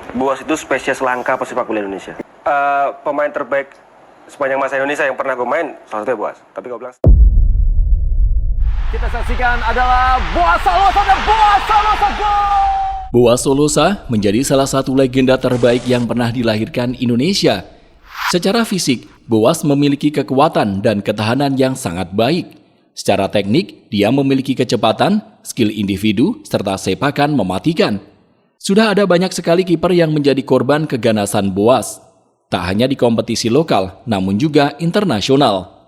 Boas itu spesies langka pesepak bola Indonesia. Pemain terbaik sepanjang masa Indonesia yang pernah gue main, salah satunya Boas. Tapi gue bilang... Kita saksikan adalah Boas Solosa dan Boas Solosa gol! Boas Solosa menjadi salah satu legenda terbaik yang pernah dilahirkan Indonesia. Secara fisik, Boas memiliki kekuatan dan ketahanan yang sangat baik. Secara teknik, dia memiliki kecepatan, skill individu, serta sepakan mematikan. Sudah ada banyak sekali kiper yang menjadi korban keganasan Boas. Tak hanya di kompetisi lokal, namun juga internasional.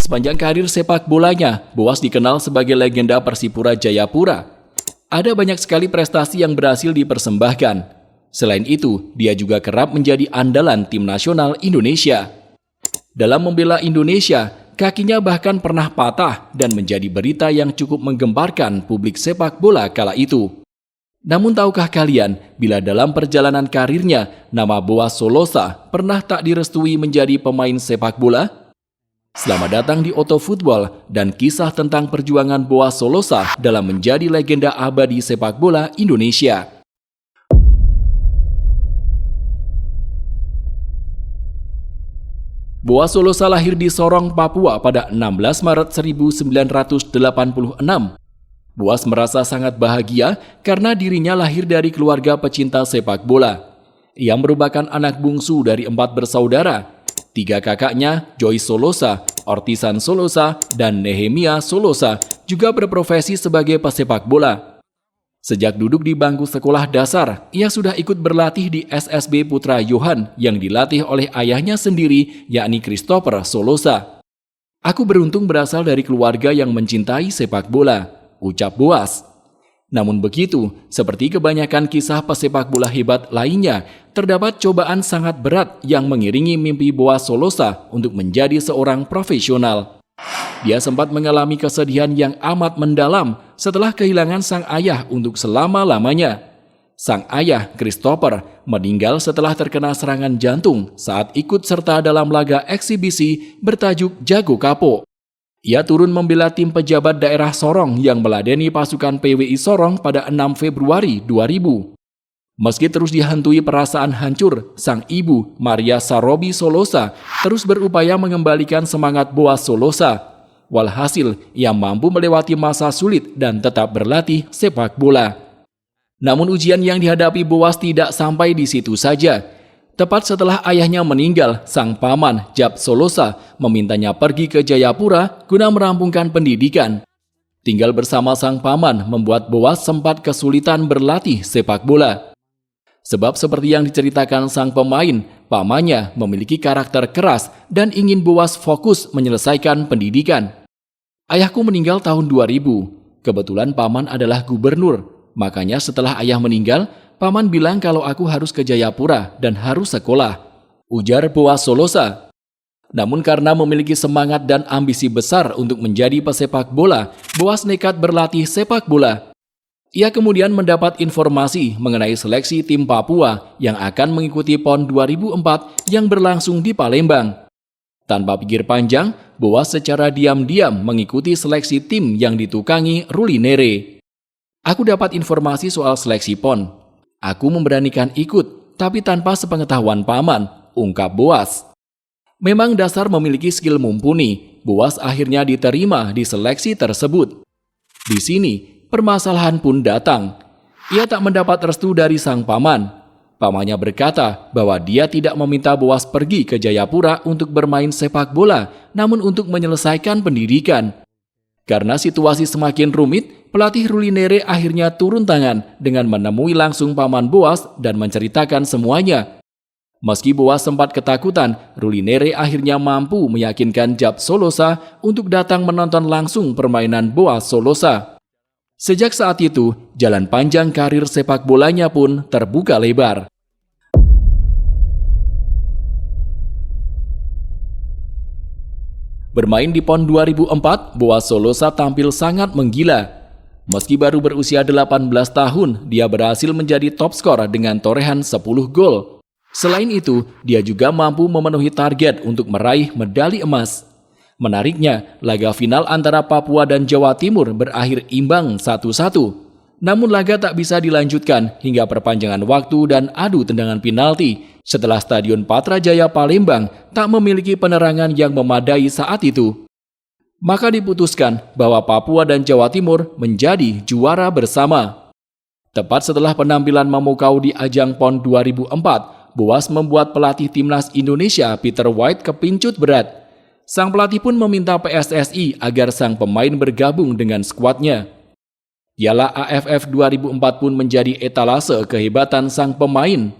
Sepanjang karir sepak bolanya, Boas dikenal sebagai legenda Persipura Jayapura. Ada banyak sekali prestasi yang berhasil dipersembahkan. Selain itu, dia juga kerap menjadi andalan tim nasional Indonesia. Dalam membela Indonesia, kakinya bahkan pernah patah dan menjadi berita yang cukup menggemparkan publik sepak bola kala itu. Namun tahukah kalian, bila dalam perjalanan karirnya, nama Boas Solosa pernah tak direstui menjadi pemain sepak bola? Selamat datang di Oto Football dan kisah tentang perjuangan Boas Solosa dalam menjadi legenda abadi sepak bola Indonesia. Boas Solosa lahir di Sorong, Papua pada 16 Maret 1986. Boas merasa sangat bahagia karena dirinya lahir dari keluarga pecinta sepak bola. Ia merupakan anak bungsu dari 4 bersaudara. 3 kakaknya, Joyce Solosa, Ortisan Solosa, dan Nehemia Solosa juga berprofesi sebagai pesepak bola. Sejak duduk di bangku sekolah dasar, ia sudah ikut berlatih di SSB Putra Yohan yang dilatih oleh ayahnya sendiri, yakni Christopher Solosa. Aku beruntung berasal dari keluarga yang mencintai sepak bola, ucap Boas. Namun begitu, seperti kebanyakan kisah pesepak bola hebat lainnya, terdapat cobaan sangat berat yang mengiringi mimpi Boas Solosa untuk menjadi seorang profesional. Dia sempat mengalami kesedihan yang amat mendalam setelah kehilangan sang ayah untuk selama-lamanya. Sang ayah, Christopher, meninggal setelah terkena serangan jantung saat ikut serta dalam laga eksibisi bertajuk Jago Kapok. Ia turun membela tim pejabat daerah Sorong yang meladeni pasukan PWI Sorong pada 6 Februari 2000. Meski terus dihantui perasaan hancur, sang ibu, Maria Sarobi Solosa, terus berupaya mengembalikan semangat Boas Solosa. Walhasil, ia mampu melewati masa sulit dan tetap berlatih sepak bola. Namun ujian yang dihadapi Boas tidak sampai di situ saja. Tepat setelah ayahnya meninggal, sang paman, Jab Solosa, memintanya pergi ke Jayapura guna merampungkan pendidikan. Tinggal bersama sang paman membuat Boas sempat kesulitan berlatih sepak bola. Sebab seperti yang diceritakan sang pemain, pamannya memiliki karakter keras dan ingin Boas fokus menyelesaikan pendidikan. Ayahku meninggal tahun 2000. Kebetulan paman adalah gubernur. Makanya setelah ayah meninggal, paman bilang kalau aku harus ke Jayapura dan harus sekolah, ujar Boas Solosa. Namun karena memiliki semangat dan ambisi besar untuk menjadi pesepak bola, Boas nekat berlatih sepak bola. Ia kemudian mendapat informasi mengenai seleksi tim Papua yang akan mengikuti PON 2004 yang berlangsung di Palembang. Tanpa pikir panjang, Boas secara diam-diam mengikuti seleksi tim yang ditukangi Ruli Nere. Aku dapat informasi soal seleksi PON. Aku memberanikan ikut, tapi tanpa sepengetahuan paman, ungkap Boas. Memang dasar memiliki skill mumpuni, Boas akhirnya diterima di seleksi tersebut. Di sini, permasalahan pun datang. Ia tak mendapat restu dari sang paman. Pamannya berkata bahwa dia tidak meminta Boas pergi ke Jayapura untuk bermain sepak bola, namun untuk menyelesaikan pendidikan. Karena situasi semakin rumit, pelatih Ruli Nere akhirnya turun tangan dengan menemui langsung paman Boas dan menceritakan semuanya. Meski Boas sempat ketakutan, Ruli Nere akhirnya mampu meyakinkan Jab Solosa untuk datang menonton langsung permainan Boas Solosa. Sejak saat itu, jalan panjang karir sepak bolanya pun terbuka lebar. Bermain di PON 2004, Boas Solosa tampil sangat menggila. Meski baru berusia 18 tahun, dia berhasil menjadi top skor dengan torehan 10 gol. Selain itu, dia juga mampu memenuhi target untuk meraih medali emas. Menariknya, laga final antara Papua dan Jawa Timur berakhir imbang 1-1. Namun laga tak bisa dilanjutkan hingga perpanjangan waktu dan adu tendangan penalti setelah Stadion Patrajaya Palembang tak memiliki penerangan yang memadai saat itu. Maka diputuskan bahwa Papua dan Jawa Timur menjadi juara bersama. Tepat setelah penampilan memukau di ajang PON 2004, Boas membuat pelatih timnas Indonesia Peter White kepincut berat. Sang pelatih pun meminta PSSI agar sang pemain bergabung dengan skuadnya. Piala AFF 2004 pun menjadi etalase kehebatan sang pemain.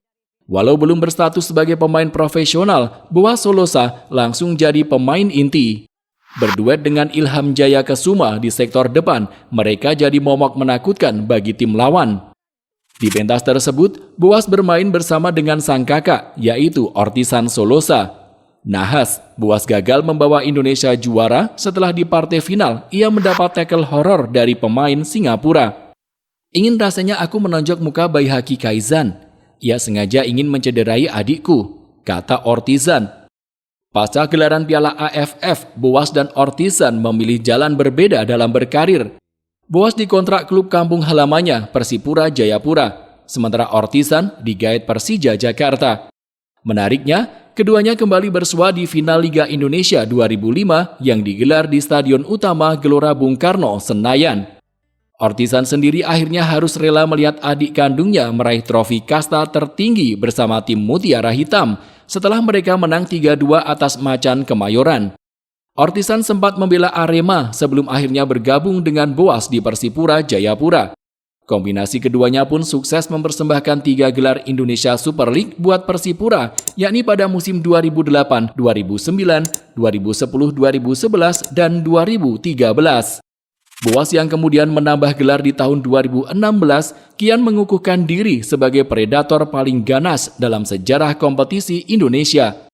Walau belum berstatus sebagai pemain profesional, Boas Solosa langsung jadi pemain inti. Berduet dengan Ilham Jaya Kesuma di sektor depan, mereka jadi momok menakutkan bagi tim lawan. Di pentas tersebut, Boas bermain bersama dengan sang kakak, yaitu Ortisan Solosa. Nahas, Boas gagal membawa Indonesia juara setelah di partai final ia mendapat tackle horor dari pemain Singapura. Ingin rasanya aku menonjok muka Baihaki Kaizan. Ia sengaja ingin mencederai adikku, kata Ortizan. Pasca gelaran Piala AFF, Boas dan Ortizan memilih jalan berbeda dalam berkarir. Boas dikontrak klub kampung halamannya, Persipura Jayapura, sementara Ortizan digait Persija Jakarta. Menariknya, keduanya kembali bersua di final Liga Indonesia 2005 yang digelar di Stadion Utama Gelora Bung Karno, Senayan. Ortizan sendiri akhirnya harus rela melihat adik kandungnya meraih trofi kasta tertinggi bersama tim Mutiara Hitam setelah mereka menang 3-2 atas Macan Kemayoran. Ortizan sempat membela Arema sebelum akhirnya bergabung dengan Boas di Persipura Jayapura. Kombinasi keduanya pun sukses mempersembahkan 3 gelar Indonesia Super League buat Persipura, yakni pada musim 2008, 2009, 2010, 2011, dan 2013. Boas yang kemudian menambah gelar di tahun 2016 kian mengukuhkan diri sebagai predator paling ganas dalam sejarah kompetisi Indonesia.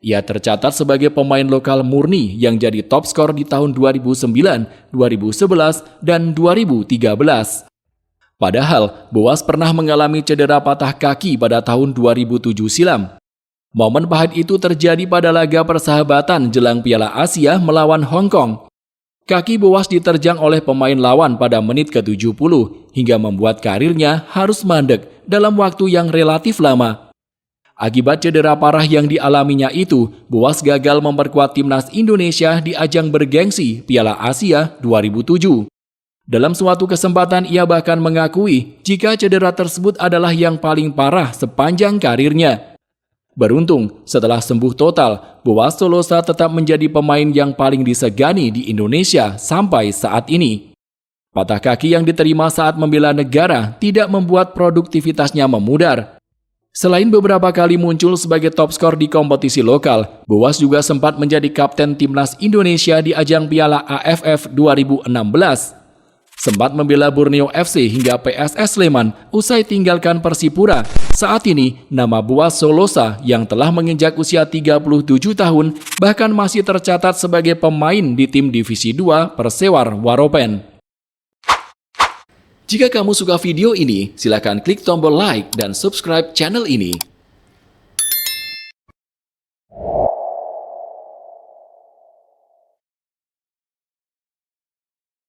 Ia tercatat sebagai pemain lokal murni yang jadi top skor di tahun 2009, 2011, dan 2013. Padahal, Boas pernah mengalami cedera patah kaki pada tahun 2007 silam. Momen pahit itu terjadi pada laga persahabatan jelang Piala Asia melawan Hong Kong. Kaki Boas diterjang oleh pemain lawan pada menit ke-70 hingga membuat karirnya harus mandek dalam waktu yang relatif lama. Akibat cedera parah yang dialaminya itu, Boas gagal memperkuat timnas Indonesia di ajang bergengsi Piala Asia 2007. Dalam suatu kesempatan ia bahkan mengakui jika cedera tersebut adalah yang paling parah sepanjang karirnya. Beruntung, setelah sembuh total, Boas Solosa tetap menjadi pemain yang paling disegani di Indonesia sampai saat ini. Patah kaki yang diterima saat membela negara tidak membuat produktivitasnya memudar. Selain beberapa kali muncul sebagai top skor di kompetisi lokal, Boas juga sempat menjadi kapten timnas Indonesia di ajang Piala AFF 2016. Sempat membela Borneo FC hingga PSS Sleman usai tinggalkan Persipura. Saat ini, nama Boas Solosa yang telah menginjak usia 37 tahun bahkan masih tercatat sebagai pemain di tim Divisi 2 Persewar Waropen. Jika kamu suka video ini, silakan klik tombol like dan subscribe channel ini.